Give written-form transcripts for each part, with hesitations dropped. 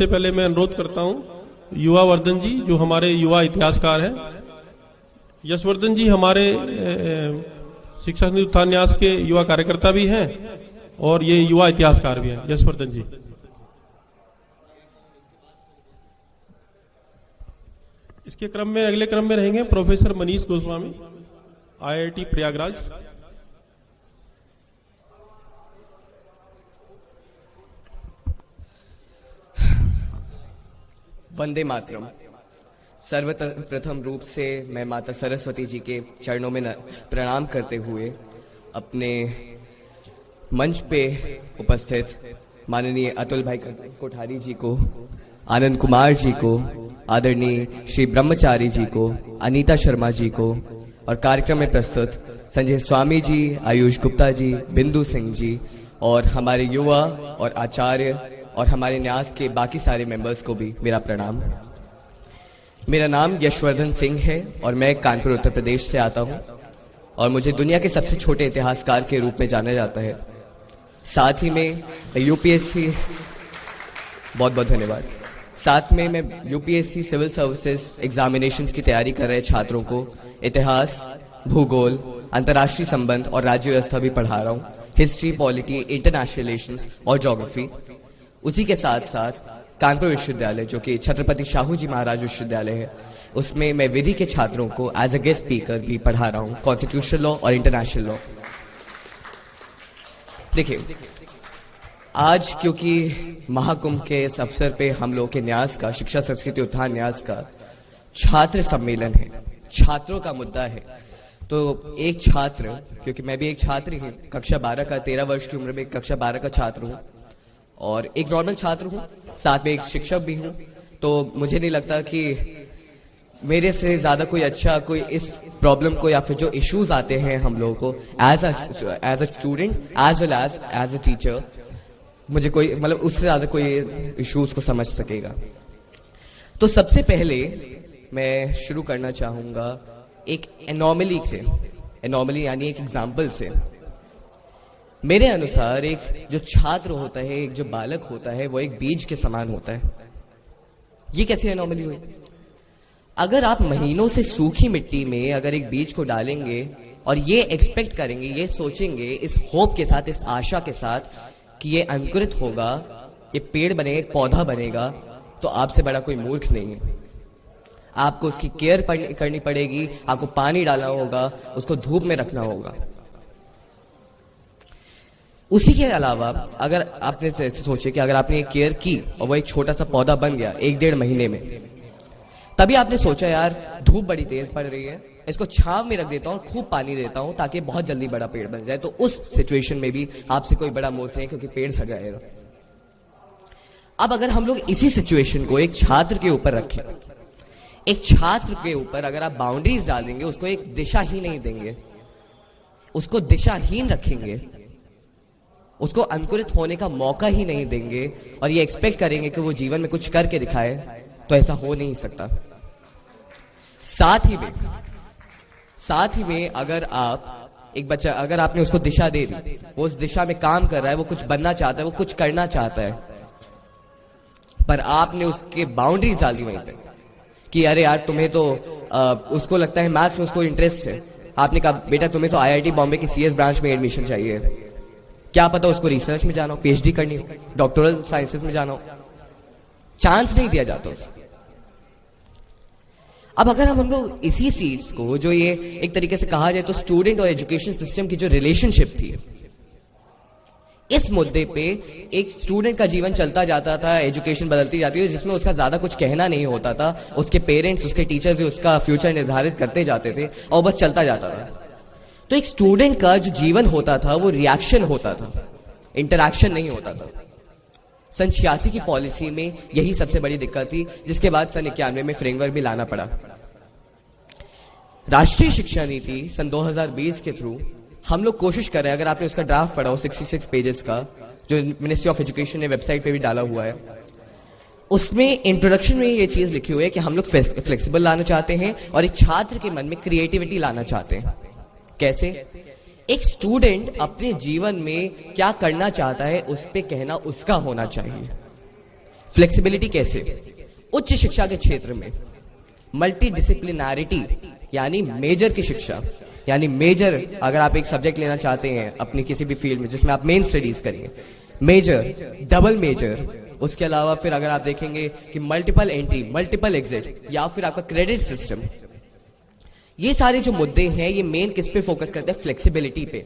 सबसे पहले मैं अनुरोध करता हूं युवा वर्धन जी, जो हमारे युवा इतिहासकार हैं। यशवर्धन जी हमारे शिक्षा समिति उत्थान न्यास के युवा कार्यकर्ता भी हैं और ये युवा इतिहासकार भी हैं। यशवर्धन जी। इसके क्रम में अगले क्रम में रहेंगे प्रोफेसर मनीष गोस्वामी, IIT प्रयागराज। वंदे मातरम। सर्वप्रथम रूप से मैं माता सरस्वती जी के चरणों में प्रणाम करते हुए अपने मंच पे उपस्थित माननीय अतुल भाई कोठारी जी को, आनंद कुमार जी को, आदरणीय श्री ब्रह्मचारी जी को, अनीता शर्मा जी को और कार्यक्रम में प्रस्तुत संजय स्वामी जी, आयुष गुप्ता जी, बिंदु सिंह जी और हमारे युवा और आचार्य और हमारे न्यास के बाकी सारे मेंबर्स को भी मेरा प्रणाम। मेरा नाम यशवर्धन सिंह है और मैं कानपुर उत्तर प्रदेश से आता हूं और मुझे दुनिया के सबसे छोटे इतिहासकार के रूप में जाना जाता है। साथ ही में यूपीएससी, बहुत बहुत धन्यवाद। साथ में मैं यूपीएससी सिविल सर्विसेज एग्जामिनेशंस की तैयारी कर रहे छात्रों को इतिहास, भूगोल, अंतर्राष्ट्रीय संबंध और राज्य व्यवस्था भी पढ़ा रहा हूँ, हिस्ट्री, पॉलिटी, इंटरनेशनल रिलेशंस और ज्योग्राफी। उसी के साथ साथ कानपुर विश्वविद्यालय, जो कि छत्रपति शाहू जी महाराज विश्वविद्यालय है, उसमें मैं विधि के छात्रों को एज अ गेस्ट स्पीकर भी पढ़ा रहा हूँ, कॉन्स्टिट्यूशनल लॉ और इंटरनेशनल लॉ। देखिए, आज क्योंकि महाकुंभ के इस अवसर पे हम लोग के न्यास का, शिक्षा संस्कृति उत्थान न्यास का छात्र सम्मेलन है, छात्रों का मुद्दा है, तो एक छात्र, क्योंकि मैं भी एक छात्र ही, कक्षा 12 का, 13 वर्ष की उम्र में कक्षा 12 का छात्र हूँ और एक नॉर्मल छात्र हूँ, साथ में एक शिक्षक भी हूँ, तो मुझे नहीं लगता कि मेरे से ज्यादा कोई अच्छा कोई इस प्रॉब्लम को या फिर जो इश्यूज आते हैं हम लोगों को as a student as well as a teacher, मुझे कोई मतलब उससे ज्यादा कोई इश्यूज को समझ सकेगा। तो सबसे पहले मैं शुरू करना चाहूंगा एक एनॉमली से, एनॉमली यानी एक एग्जाम्पल से। मेरे अनुसार एक जो छात्र होता है, एक जो बालक होता है, वो एक बीज के समान होता है। ये कैसी एनॉमली हुई? अगर आप महीनों से सूखी मिट्टी में अगर एक बीज को डालेंगे और ये एक्सपेक्ट करेंगे, ये सोचेंगे इस होप के साथ, इस आशा के साथ कि ये अंकुरित होगा, ये पेड़ बनेगा, एक पौधा बनेगा, तो आपसे बड़ा कोई मूर्ख नहीं है। आपको उसकी केयर करनी पड़ेगी, आपको पानी डालना होगा, उसको धूप में रखना होगा। उसी के अलावा अगर आपने सोचे कि अगर आपने ये केयर की और वो एक छोटा सा पौधा बन गया 1-1.5 महीने में, तभी आपने सोचा यार धूप बड़ी तेज पड़ रही है, इसको छांव में रख देता हूं, खूब पानी देता हूं ताकि बहुत जल्दी बड़ा पेड़ बन जाए। तो उस सिचुएशन में भी आपसे कोई बड़ा मूर्ख नहीं, क्योंकि पेड़ सड़ जाएगा। अब अगर हम लोग इसी सिचुएशन को एक छात्र के ऊपर रखें, एक छात्र के ऊपर अगर आप बाउंड्रीज डाल देंगे, उसको एक दिशा ही नहीं देंगे, उसको दिशाहीन रखेंगे, उसको अंकुरित होने का मौका ही नहीं देंगे और ये एक्सपेक्ट करेंगे कि वो जीवन में कुछ करके दिखाए, तो ऐसा हो नहीं सकता। साथ ही में अगर आप एक बच्चा, अगर आपने उसको दिशा दे दी, वो उस दिशा में काम कर रहा है, वो कुछ बनना चाहता है, वो कुछ करना चाहता है, पर आपने उसके बाउंड्रीज डाल दी वहीं पे कि अरे यार तुम्हें तो उसको लगता है मैथ्स में उसको इंटरेस्ट है, आपने कहा बेटा तुम्हें तो IIT बॉम्बे की CS ब्रांच में एडमिशन चाहिए, क्या पता उसको रिसर्च में जाना हो, PhD करनी हो, डॉक्टरल साइंसेस में जाना हो, चांस नहीं दिया जाता उसको। अब अगर हम लोग इसी सीट्स को, जो ये एक तरीके से कहा जाए तो स्टूडेंट और एजुकेशन सिस्टम की जो रिलेशनशिप थी, इस मुद्दे पे एक स्टूडेंट का जीवन चलता जाता था, एजुकेशन बदलती जाती थी, जिसमें उसका ज्यादा कुछ कहना नहीं होता था, उसके पेरेंट्स, उसके टीचर्स उसका फ्यूचर निर्धारित करते जाते थे और बस चलता जाता था। तो एक स्टूडेंट का जो जीवन होता था वो रिएक्शन होता था, इंटरैक्शन नहीं होता था। सन 86 की पॉलिसी में यही सबसे बड़ी दिक्कत थी, जिसके बाद सन 91 में फ्रेमवर्क भी लाना पड़ा। राष्ट्रीय शिक्षा नीति सन 2020 के थ्रू हम लोग कोशिश कर रहे हैं, अगर आपने उसका ड्राफ्ट पढ़ा हो 66 पेजेस का, जो मिनिस्ट्री ऑफ एजुकेशन ने वेबसाइट पे भी डाला हुआ है, उसमें इंट्रोडक्शन में ये चीज लिखी हुई है कि हम लोग फ्लेक्सिबल लाना चाहते हैं और एक छात्र के मन में क्रिएटिविटी लाना चाहते हैं। कैसे? एक स्टूडेंट अपने जीवन में क्या करना चाहता है उस पे कहना उसका होना चाहिए। फ्लेक्सिबिलिटी कैसे? उच्च शिक्षा के क्षेत्र में मल्टी डिसिप्लिनारिटी यानी मेजर की शिक्षा, यानी मेजर अगर आप एक सब्जेक्ट लेना चाहते हैं अपनी किसी भी फील्ड में जिसमें आप मेन स्टडीज करेंगे, मेजर, डबल मेजर, उसके अलावा फिर अगर आप देखेंगे कि मल्टीपल एंट्री, मल्टीपल एग्जिट, या फिर आपका क्रेडिट सिस्टम, ये सारे जो मुद्दे हैं ये मेन किस पे फोकस करते हैं? फ्लेक्सिबिलिटी पे,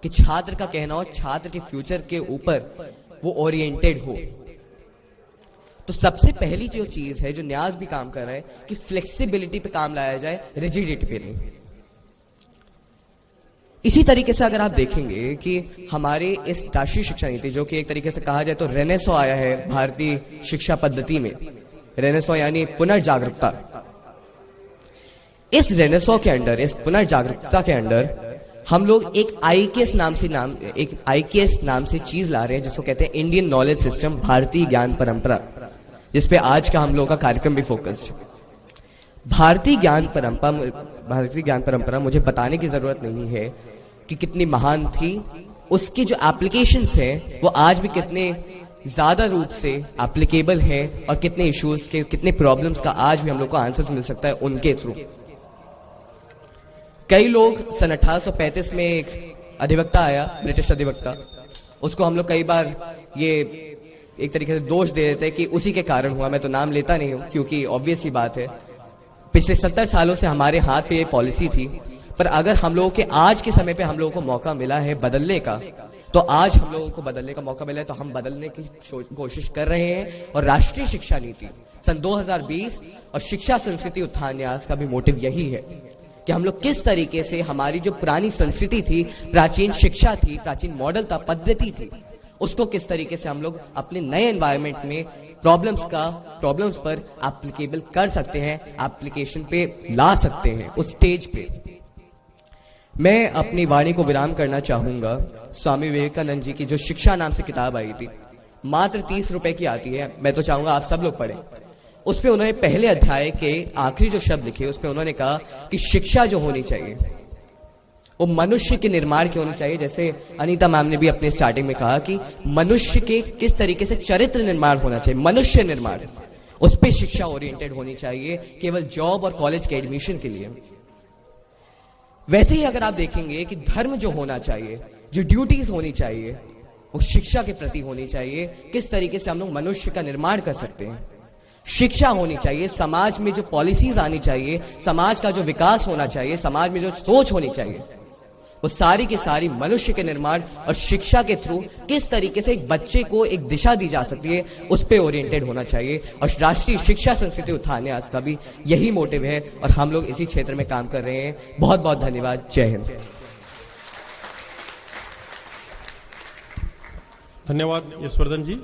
कि छात्र का कहना हो छात्र के फ्यूचर के ऊपर वो ओरिएंटेड हो। तो सबसे पहली जो चीज है जो न्यास भी काम कर रहा है कि फ्लेक्सिबिलिटी पे काम लाया जाए, रिजिडिटी पे नहीं। इसी तरीके से अगर आप देखेंगे कि हमारे इस राष्ट्रीय शिक्षा नीति, जो कि एक तरीके से कहा जाए तो रेनेसो आया है भारतीय शिक्षा पद्धति में, रेनेसो यानी पुनर्जागरूकता। इस रेनेसो के अंडर, इस पुनर्जागरूकता के अंडर हम लोग एक आईकेएस नाम से चीज ला रहे हैं जिसको कहते हैं इंडियन नॉलेज सिस्टम, भारतीय ज्ञान परंपरा, जिसपे आज का हम लोग का कार्यक्रम भी फोकस्ड है। भारतीय ज्ञान परंपरा मुझे बताने की जरूरत नहीं है कि कितनी महान थी, उसकी जो एप्लीकेशंस हैं वो आज भी कितने ज्यादा रूप से एप्लीकेबल हैं और कितने इश्यूज के, कितने प्रॉब्लम्स का आज भी हम लोग को आंसर मिल सकता है उनके थ्रू। कई लोग सन 1835 में एक अधिवक्ता आया, ब्रिटिश अधिवक्ता, उसको हम लोग कई बार ये एक तरीके से दोष दे देते हैं कि उसी के कारण हुआ। मैं तो नाम लेता नहीं हूं क्योंकि ऑब्वियस ही बात है पिछले 70 सालों से हमारे हाथ पे ये पॉलिसी थी, पर अगर हम लोगों के आज के समय पे हम लोगों को मौका मिला है बदलने का, तो आज हम लोगों को बदलने का मौका मिला है, तो हम बदलने की कोशिश कर रहे हैं। और राष्ट्रीय शिक्षा नीति सन 2020 और शिक्षा संस्कृति उत्थान न्यास का भी मोटिव यही है कि हम लोग किस तरीके से हमारी जो पुरानी संस्कृति थी, प्राचीन शिक्षा थी, प्राचीन मॉडल था, पद्धति थी, उसको किस तरीके से हम लोग अपने नए एनवायरनमेंट में प्रॉब्लम्स पर एप्लीकेबल कर सकते हैं, एप्लीकेशन पे ला सकते हैं उस स्टेज पे। मैं अपनी वाणी को विराम करना चाहूंगा स्वामी विवेकानंद जी की जो शिक्षा नाम से किताब आई थी, मात्र 30 रुपए की आती है, मैं तो चाहूंगा आप सब लोग पढ़ें। उसपे उन्होंने पहले अध्याय के आखिरी जो शब्द लिखे उसपे उन्होंने कहा कि शिक्षा जो होनी चाहिए वो मनुष्य के निर्माण की होनी चाहिए। जैसे अनीता मैम ने भी अपने स्टार्टिंग में कहा कि मनुष्य के किस तरीके से चरित्र निर्माण होना चाहिए, मनुष्य निर्माण, उस पर शिक्षा ओरिएंटेड होनी चाहिए, केवल जॉब और कॉलेज के एडमिशन के लिए। वैसे ही अगर आप देखेंगे कि धर्म जो होना चाहिए, जो ड्यूटीज होनी चाहिए, वो शिक्षा के प्रति होनी चाहिए। किस तरीके से हम लोग मनुष्य का निर्माण कर सकते हैं, शिक्षा होनी चाहिए। समाज में जो पॉलिसीज आनी चाहिए, समाज का जो विकास होना चाहिए, समाज में जो सोच होनी चाहिए, वो सारी की सारी मनुष्य के निर्माण और शिक्षा के थ्रू किस तरीके से एक बच्चे को एक दिशा दी जा सकती है, उस पे ओरिएंटेड होना चाहिए। और राष्ट्रीय शिक्षा संस्कृति उत्थान न्यास का भी यही मोटिव है और हम लोग इसी क्षेत्र में काम कर रहे हैं। बहुत बहुत धन्यवाद। जय हिंद। धन्यवाद यशवर्धन जी।